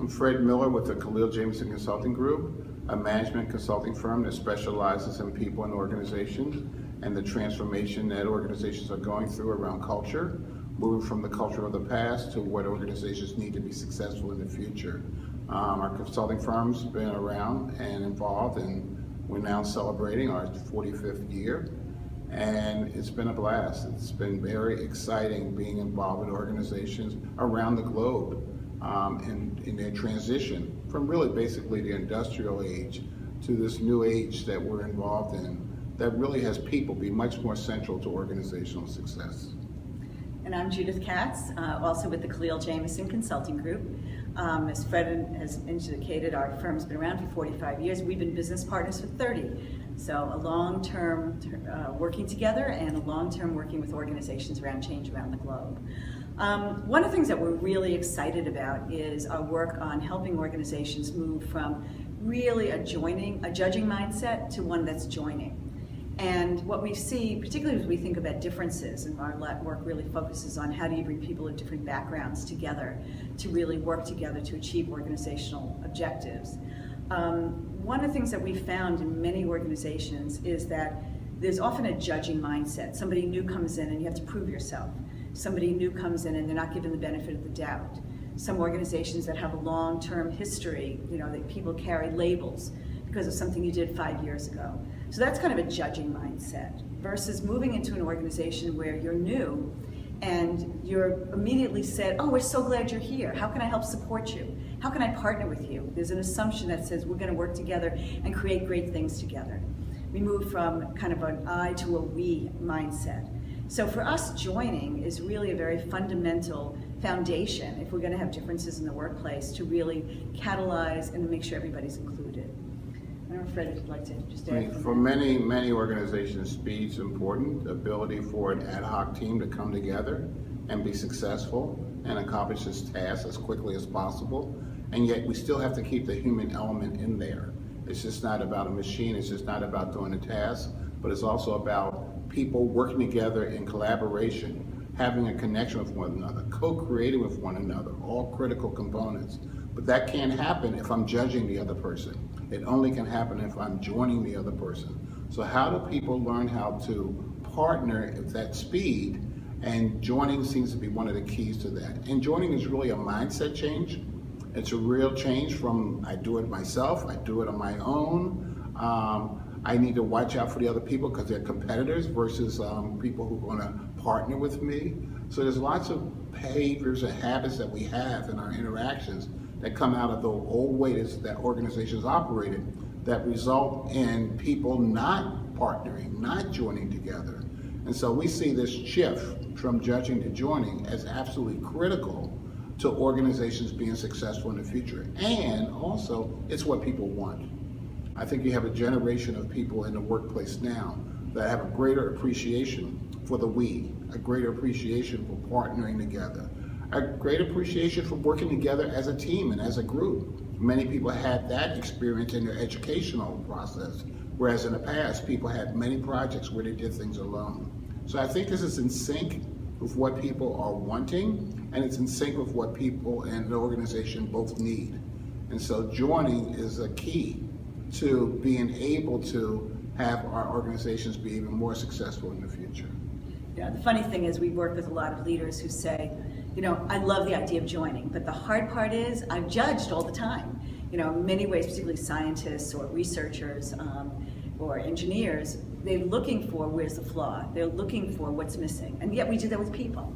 I'm Fred Miller with the Khalil Jameson Consulting Group, a management consulting firm that specializes in people and organizations and the transformation that organizations are going through around culture, moving from the culture of the past to what organizations need to be successful in the future. Our consulting firm's been around and involved, and we're now celebrating our 45th year. And it's been a blast. It's been very exciting being involved in organizations around the globe in their transition from really basically the industrial age to this new age that we're involved in that really has people be much more central to organizational success. And I'm Judith Katz, also with the Khalil Jameson Consulting Group. As Fred has indicated, our firm's been around for 45 years. We've been business partners for 30. So a long-term working together and a long-term working with organizations around change around the globe. One of the things that we're really excited about is our work on helping organizations move from really a judging mindset to one that's joining. And what we see, particularly as we think about differences, and our work really focuses on how do you bring people of different backgrounds together to really work together to achieve organizational objectives. One of the things that we found in many organizations is that there's often a judging mindset. Somebody new comes in and you have to prove yourself. Somebody new comes in and they're not given the benefit of the doubt. Some organizations that have a long-term history, that people carry labels because of something you did 5 years ago. So that's kind of a judging mindset versus moving into an organization where you're new and you're immediately said, oh, we're so glad you're here. How can I help support you? How can I partner with you? There's an assumption that says we're going to work together and create great things together. We move from kind of an I to a we mindset. So for us, joining is really a very fundamental foundation if we're going to have differences in the workplace to really catalyze and to make sure everybody's included. I don't know, Fred, if you'd like to just add. For many organizations, speed's important. The ability for an ad hoc team to come together and be successful and accomplish this task as quickly as possible. And yet we still have to keep the human element in there. It's just not about a machine, it's just not about doing a task, but it's also about people working together in collaboration, having a connection with one another, co-creating with one another, all critical components. But that can't happen if I'm judging the other person. It only can happen if I'm joining the other person. So how do people learn how to partner at that speed? And joining seems to be one of the keys to that. And joining is really a mindset change. It's a real change from I do it myself, I do it on my own. I need to watch out for the other people because they're competitors versus people who are going to partner with me. So there's lots of behaviors and habits that we have in our interactions that come out of the old ways that organizations operated that result in people not partnering, not joining together. And so we see this shift from judging to joining as absolutely critical to organizations being successful in the future. And also, it's what people want. I think you have a generation of people in the workplace now that have a greater appreciation for the we, a greater appreciation for partnering together, a great appreciation for working together as a team and as a group. Many people had that experience in their educational process, whereas in the past, people had many projects where they did things alone. So I think this is in sync with what people are wanting, and it's in sync with what people and the organization both need. And so joining is a key to being able to have our organizations be even more successful in the future. Yeah, the funny thing is we work with a lot of leaders who say, I love the idea of joining, but the hard part is I'm judged all the time. In many ways, particularly scientists or researchers or engineers, they're looking for where's the flaw. They're looking for what's missing. And yet we do that with people.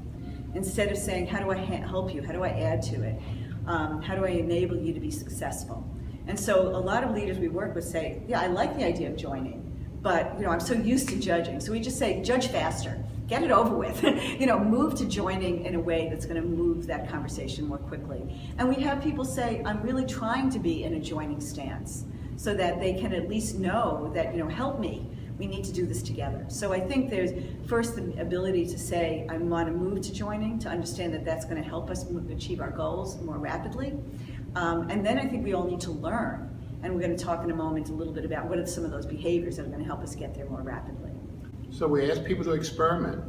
Instead of saying, how do I help you? How do I add to it? How do I enable you to be successful? And so a lot of leaders we work with say, yeah, I like the idea of joining, but I'm so used to judging. So we just say, judge faster. Get it over with. Move to joining in a way that's going to move that conversation more quickly. And we have people say, I'm really trying to be in a joining stance so that they can at least know that, help me. We need to do this together. So I think there's first the ability to say, I want to move to joining, to understand that that's going to help us achieve our goals more rapidly. And then I think we all need to learn. And we're going to talk in a moment a little bit about what are some of those behaviors that are going to help us get there more rapidly. So we ask people to experiment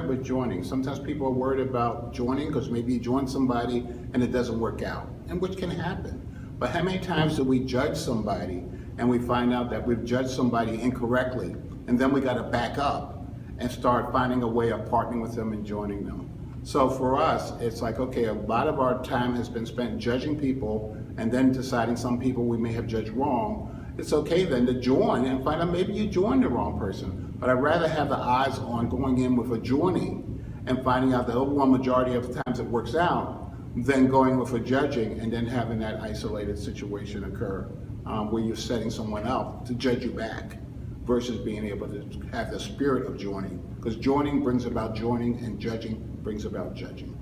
with joining. Sometimes people are worried about joining because maybe you join somebody and it doesn't work out. and which can happen. But how many times do we judge somebody and we find out that we've judged somebody incorrectly, and then we got to back up and start finding a way of partnering with them and joining them? So for us, it's like, okay, a lot of our time has been spent judging people and then deciding some people we may have judged wrong. It's okay then to join and find out maybe you joined the wrong person. But I'd rather have the eyes on going in with a joining and finding out the overwhelming majority of the times it works out than going with a judging and then having that isolated situation occur where you're setting someone up to judge you back versus being able to have the spirit of joining. Because joining brings about joining and judging brings about judging.